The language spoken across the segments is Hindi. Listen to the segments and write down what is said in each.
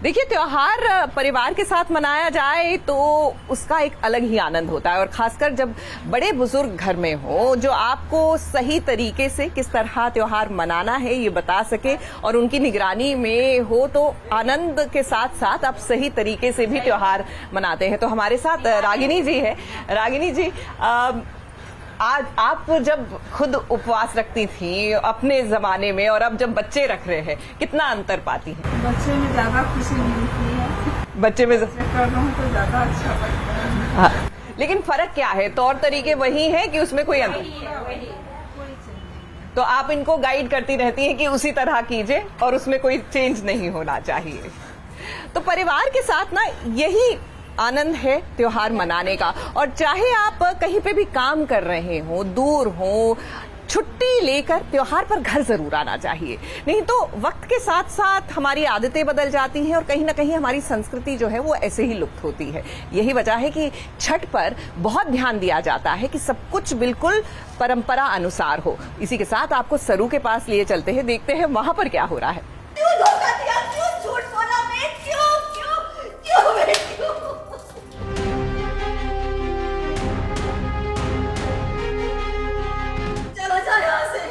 देखिए, त्योहार परिवार के साथ मनाया जाए तो उसका एक अलग ही आनंद होता है, और खासकर जब बड़े बुजुर्ग घर में हो जो आपको सही तरीके से किस तरह त्योहार मनाना है ये बता सके और उनकी निगरानी में हो, तो आनंद के साथ साथ आप सही तरीके से भी त्योहार मनाते हैं। तो हमारे साथ रागिनी जी है। रागिनी जी, आज आप जब खुद उपवास रखती थी अपने जमाने में और अब जब बच्चे रख रहे हैं, कितना अंतर पाती हैं? बच्चे में ज्यादा खुशी मिलती है। बच्चे में कर रहा हूँ तो ज्यादा अच्छा लगता है। हाँ, लेकिन फर्क क्या है? तौर तरीके वही है कि उसमें कोई अंतर? तो आप इनको गाइड करती रहती हैं कि उसी तरह कीजिए और उसमें कोई चेंज नहीं होना चाहिए। तो परिवार के साथ ना यही आनंद है त्योहार मनाने का। और चाहे आप कहीं पे भी काम कर रहे हो, दूर हो, छुट्टी लेकर त्योहार पर घर जरूर आना चाहिए। नहीं तो वक्त के साथ साथ हमारी आदतें बदल जाती हैं और कहीं ना कहीं हमारी संस्कृति जो है वो ऐसे ही लुप्त होती है। यही वजह है कि छठ पर बहुत ध्यान दिया जाता है कि सब कुछ बिल्कुल परंपरा अनुसार हो। इसी के साथ आपको सरू के पास लिए चलते हैं, देखते हैं वहां पर क्या हो रहा है। क्यों धोखा दिया? क्यों झूठ बोला? मैं क्यों क्यों क्यों मैं क्यों? चलो जाओ यहाँ से।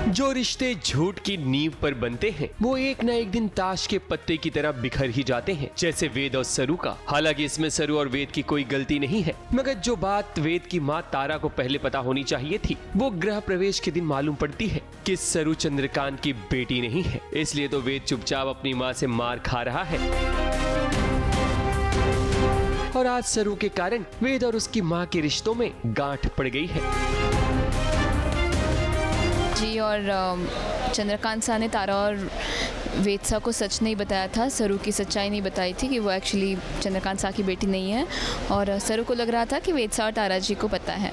जो रिश्ते झूठ की नींव पर बनते हैं वो एक न एक दिन ताश के पत्ते की तरह बिखर ही जाते हैं, जैसे वेद और सरू का। हालांकि इसमें सरू और वेद की कोई गलती नहीं है, मगर जो बात वेद की माँ तारा को पहले पता होनी चाहिए थी वो गृह प्रवेश के दिन मालूम पड़ती है कि सरू चंद्रकांत की बेटी नहीं है। इसलिए तो वेद चुपचाप अपनी माँ से मार खा रहा है और आज सरू के कारण वेद और उसकी माँ के रिश्तों में गांठ पड़ गई है। जी, और चंद्रकांत सा ने तारा और वेद सा को सच नहीं बताया था, सरू की सच्चाई नहीं बताई थी कि वो एक्चुअली चंद्रकांत सा की बेटी नहीं है। और सरू को लग रहा था कि वेद सा और तारा जी को पता है।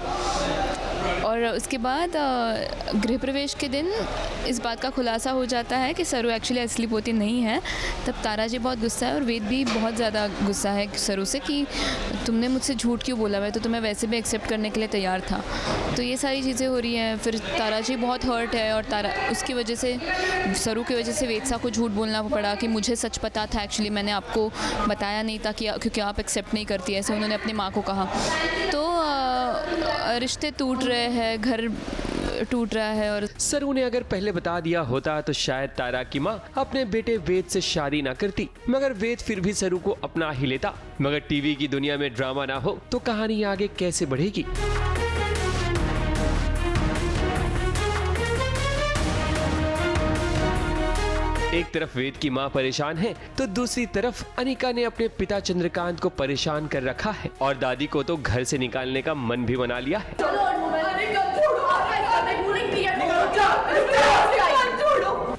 और उसके बाद गृह प्रवेश के दिन इस बात का खुलासा हो जाता है कि सरू एक्चुअली असली पोती नहीं है। तब तारा जी बहुत गुस्सा है और वेद भी बहुत ज़्यादा गुस्सा है सरू से कि तुमने मुझसे झूठ क्यों बोला, मैं तो तुम्हें वैसे भी एक्सेप्ट करने के लिए तैयार था। तो ये सारी चीज़ें हो रही हैं। फिर तारा जी बहुत हर्ट है और तारा उसकी वजह से, सरू की वजह से वेदसा को झूठ बोलना पड़ा कि मुझे सच पता था, एक्चुअली मैंने आपको बताया नहीं था कि क्योंकि आप एक्सेप्ट नहीं करती, ऐसे उन्होंने अपनी माँ को कहा। तो रिश्ते टूट रहे हैं, घर टूट रहा है। और सरू ने अगर पहले बता दिया होता तो शायद तारा की माँ अपने बेटे वेद से शादी ना करती, मगर वेद फिर भी सरू को अपना ही लेता। मगर टीवी की दुनिया में ड्रामा ना हो तो कहानी आगे कैसे बढ़ेगी? एक तरफ वेद की माँ परेशान है तो दूसरी तरफ अनिका ने अपने पिता चंद्रकांत को परेशान कर रखा है और दादी को तो घर से निकालने का मन भी बना लिया है।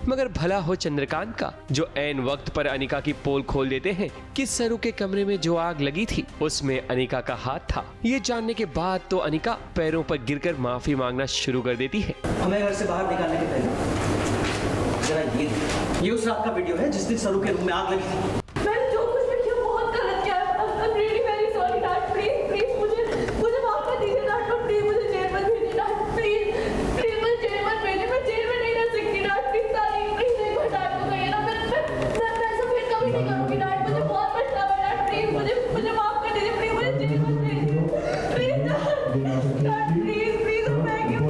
मगर भला हो चंद्रकांत का, जो ऐन वक्त पर अनिका की पोल खोल देते हैं कि सरू के कमरे में जो आग लगी थी उसमें अनिका का हाथ था। ये जानने के बाद तो अनिका पैरों पर गिरकर माफी मांगना शुरू कर देती है। हमें घर से बाहर निकालने के पहले जरा ये उस रात का वीडियो है जिस दिन सरू के रूम में आग लगी थी। मैंने जो कुछ भी किया बहुत गलत किया। I'm really very sorry dad. Please मुझे माफ कर दीजिए डैड। प्लीज मुझे जेल मत भेजिए डैड। प्लीज मुझे जेल मत भेजिए। मैं जेल में नहीं रह सकती डैड। प्लीज एक बार डैड को कहिए ना। मैं ऐसा फिर कभी नहीं करूँगी डैड। मुझे बहुत पछतावा है डैड। प्लीज मुझे माफ कर दीजिए। प्लीज मुझे जेल मत भेजिए। प्लीज डैड प्लीज मैं क्यों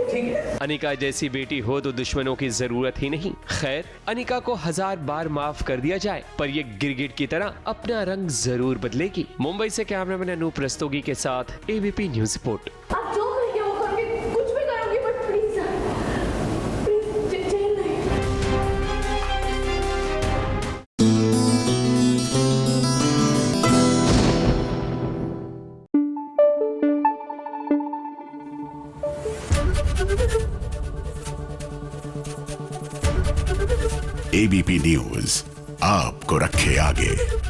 प्लीज। अनिका जैसी बेटी हो तो दुश्मनों की जरूरत ही नहीं। खैर, अनिका को 1000 बार माफ कर दिया जाए पर ये गिरगिट की तरह अपना रंग जरूर बदलेगी। मुंबई से कैमरामैन अनूप रस्तोगी के साथ एबीपी न्यूज रिपोर्ट। आप जो करेंगे वो करूँगी, कुछ भी करूँगी, बट प्लीज जेल नहीं। एबीपी न्यूज आपको रखे आगे।